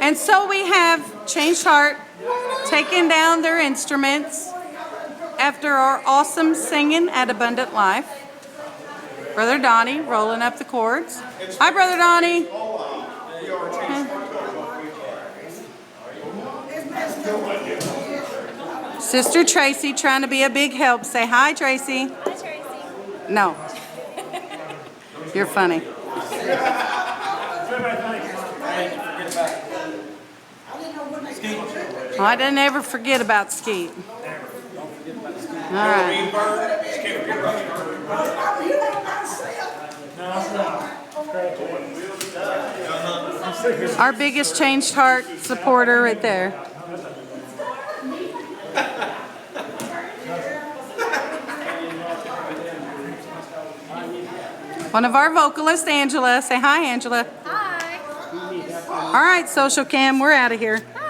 And so we have Changed Heart taking down their instruments after our awesome singing at Abundant Life. Brother Donnie rolling up the chords. Hi, Brother Donnie. Sister Tracy trying to be a big help. Say hi, Tracy. Hi, Tracy. No. You're funny. Well, I didn't ever forget about Skeet. All right. Our biggest Changed Heart supporter right there. One of our vocalists, Angela. Say hi, Angela. Hi. All right, Social Cam, we're out of here. Hi.